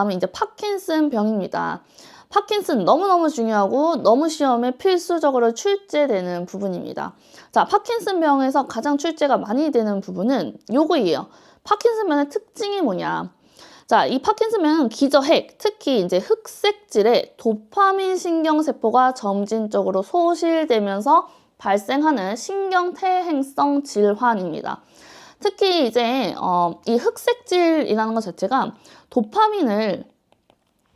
다음에 이제 파킨슨 병입니다. 파킨슨 너무너무 중요하고 너무 시험에 필수적으로 출제되는 부분입니다. 자, 파킨슨 병에서 가장 출제가 많이 되는 부분은 요거예요. 파킨슨 병의 특징이 뭐냐? 자, 이 파킨슨 병은 기저핵, 특히 이제 흑색질의 도파민 신경세포가 점진적으로 소실되면서 발생하는 신경퇴행성 질환입니다. 특히 이제 이 흑색질이라는 것 자체가 도파민을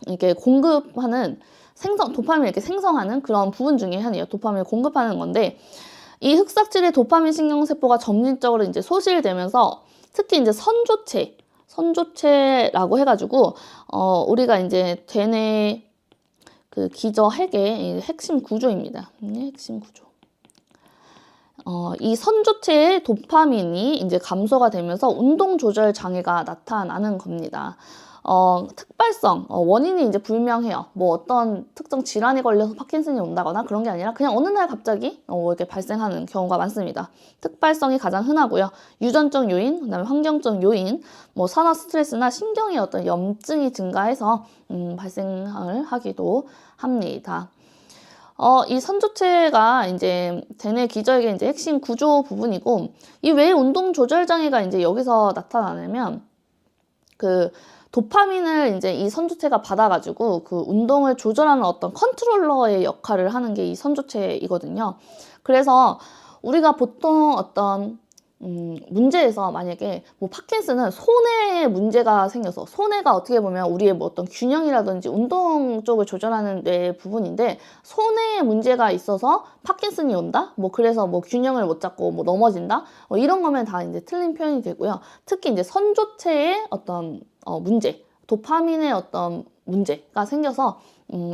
이렇게 공급하는 도파민을 이렇게 생성하는 그런 부분 중에 하나예요. 도파민을 공급하는 건데, 이 흑색질의 도파민 신경세포가 점진적으로 이제 소실되면서 특히 이제 선조체라고 해가지고 우리가 이제 되뇌 그 기저핵의 핵심 구조입니다. 핵심 구조. 이 선조체의 도파민이 이제 감소가 되면서 운동 조절 장애가 나타나는 겁니다. 특발성, 원인이 이제 불명해요. 뭐 어떤 특정 질환에 걸려서 파킨슨이 온다거나 그런 게 아니라 그냥 어느 날 갑자기 이렇게 발생하는 경우가 많습니다. 특발성이 가장 흔하고요. 유전적 요인, 그다음에 환경적 요인, 뭐 산화 스트레스나 신경의 어떤 염증이 증가해서 발생을 하기도 합니다. 이 선조체가 이제 대뇌 기저핵의 이제 핵심 구조 부분이고, 이 왜 운동 조절 장애가 이제 여기서 나타나냐면, 그 도파민을 이제 이 선조체가 받아가지고 그 운동을 조절하는 어떤 컨트롤러의 역할을 하는 게 이 선조체이거든요. 그래서 우리가 보통 어떤 문제에서 만약에 뭐 파킨슨은 손에 문제가 생겨서, 손해가 어떻게 보면 우리의 뭐 어떤 균형이라든지 운동 쪽을 조절하는 뇌 부분인데, 손해에 문제가 있어서 파킨슨이 온다? 뭐 그래서 뭐 균형을 못 잡고 뭐 넘어진다? 이런 거면 다 이제 틀린 표현이 되고요. 특히 이제 선조체의 어떤 문제, 도파민의 어떤 문제가 생겨서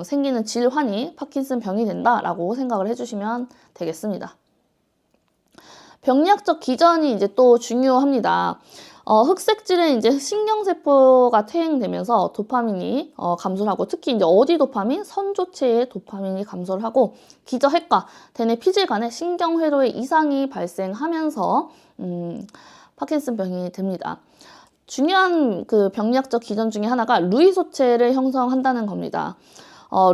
생기는 질환이 파킨슨 병이 된다라고 생각을 해주시면 되겠습니다. 병리학적 기전이 이제 또 중요합니다. 흑색질은 이제 신경세포가 퇴행되면서 도파민이 감소를 하고, 특히 이제 어디 도파민? 선조체의 도파민이 감소를 하고, 기저핵과 대뇌 피질 간의 신경회로의 이상이 발생하면서 파킨슨 병이 됩니다. 중요한 그 병리학적 기전 중에 하나가 루이소체를 형성한다는 겁니다.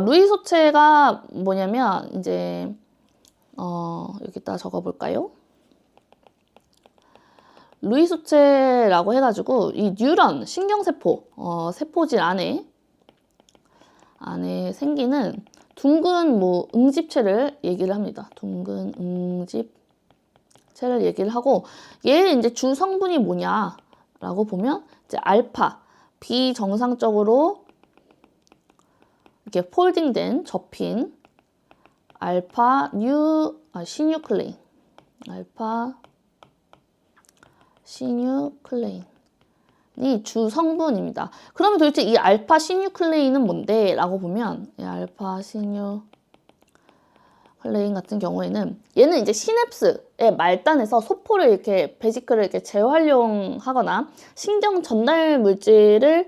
루이소체가 뭐냐면 이제 여기다 적어볼까요? 루이소체라고 해가지고 이 뉴런, 신경세포, 세포질 안에 생기는 둥근 뭐 응집체를 얘기를 합니다. 둥근 응집체를 얘기를 하고, 얘 이제 주 성분이 뭐냐라고 보면 이제 알파, 비정상적으로 이렇게 폴딩된 접힌 알파 시뉴클레인, 시뉴클레인이 주 성분입니다. 그러면 도대체 이 알파 시뉴클레인은 뭔데? 라고 보면, 이 알파 시뉴클레인 같은 경우에는 얘는 이제 시냅스의 말단에서 소포를 이렇게 베지클을 이렇게 재활용하거나 신경 전달 물질을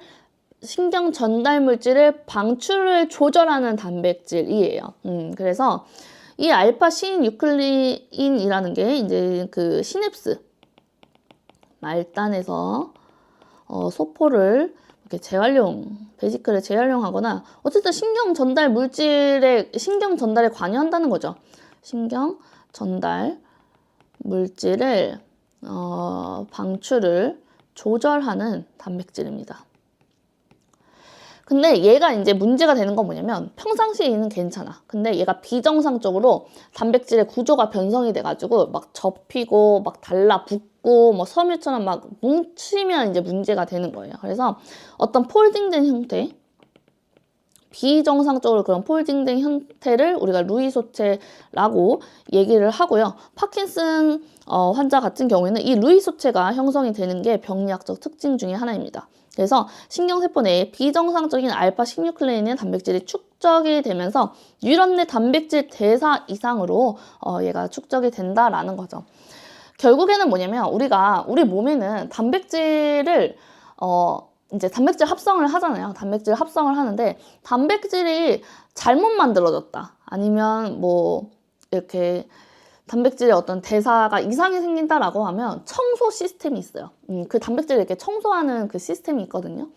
방출을 조절하는 단백질이에요. 그래서 이 알파 시뉴클레인이라는 게 이제 그 시냅스 말단에서 소포를 이렇게 베지클을 재활용하거나 어쨌든 신경 전달에 관여한다는 거죠. 신경 전달 물질을 방출을 조절하는 단백질입니다. 근데 얘가 이제 문제가 되는 건 뭐냐면, 평상시에 얘는 괜찮아. 근데 얘가 비정상적으로 단백질의 구조가 변성이 돼가지고 막 접히고 막 달라붙고 뭐 섬유처럼 막 뭉치면 이제 문제가 되는 거예요. 그래서 어떤 폴딩된 형태, 비정상적으로 그런 폴딩된 형태를 우리가 루이소체라고 얘기를 하고요. 파킨슨 환자 같은 경우에는 이 루이소체가 형성이 되는 게 병리학적 특징 중에 하나입니다. 그래서 신경세포 내에 비정상적인 알파 시뉴클레인의 단백질이 축적이 되면서 뉴런 내 단백질 대사 이상으로 얘가 축적이 된다라는 거죠. 결국에는 뭐냐면, 우리 몸에는 단백질 합성을 하잖아요. 단백질 합성을 하는데, 단백질이 잘못 만들어졌다, 아니면 뭐 이렇게 단백질의 어떤 대사가 이상이 생긴다라고 하면 청소 시스템이 있어요. 그 단백질을 이렇게 청소하는 그 시스템이 있거든요.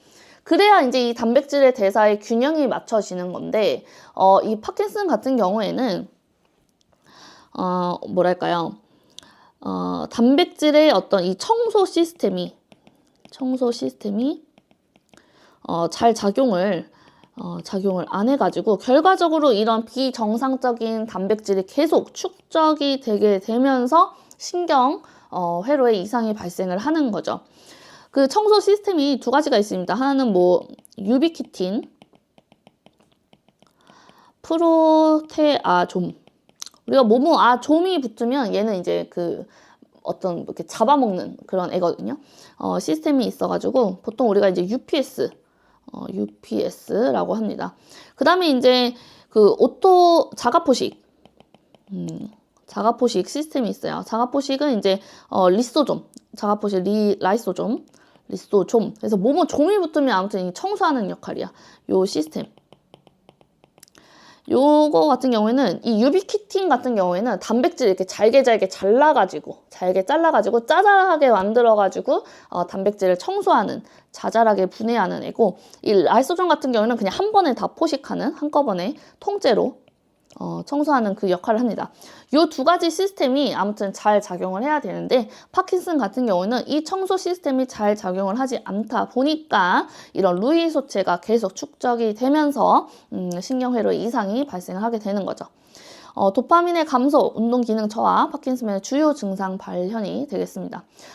그래야 이제 이 단백질의 대사의 균형이 맞춰지는 건데, 이 파킨슨 같은 경우에는, 뭐랄까요. 단백질의 어떤 이 청소 시스템이 잘 작용을 안 해가지고 결과적으로 이런 비정상적인 단백질이 계속 축적이 되게 되면서 신경 회로에 이상이 발생을 하는 거죠. 그 청소 시스템이 두 가지가 있습니다. 하나는 뭐 유비키틴, 프로테아좀. 우리가 좀이 붙으면 얘는 이제 그 어떤 이렇게 잡아먹는 그런 애거든요. 시스템이 있어가지고 보통 우리가 이제 UPS라고 합니다. 그 다음에 이제 그 자가포식 시스템이 있어요. 자가포식은 이제 리소좀, 리소좀. 그래서 좀이 붙으면 아무튼 이 청소하는 역할이야. 요 시스템. 요거 같은 경우에는 이 유비키틴 같은 경우에는 단백질 이렇게 잘게 잘라가지고 짜잘하게 만들어가지고 단백질을 청소하는, 자잘하게 분해하는 애고, 이 라이소좀 같은 경우는 그냥 한 번에 다 포식하는, 한꺼번에 통째로 청소하는 그 역할을 합니다. 요 두 가지 시스템이 아무튼 잘 작용을 해야 되는데, 파킨슨 같은 경우는 이 청소 시스템이 잘 작용을 하지 않다 보니까 이런 루이 소체가 계속 축적이 되면서 신경회로에 이상이 발생을 하게 되는 거죠. 도파민의 감소, 운동 기능 저하, 파킨슨의 주요 증상 발현이 되겠습니다.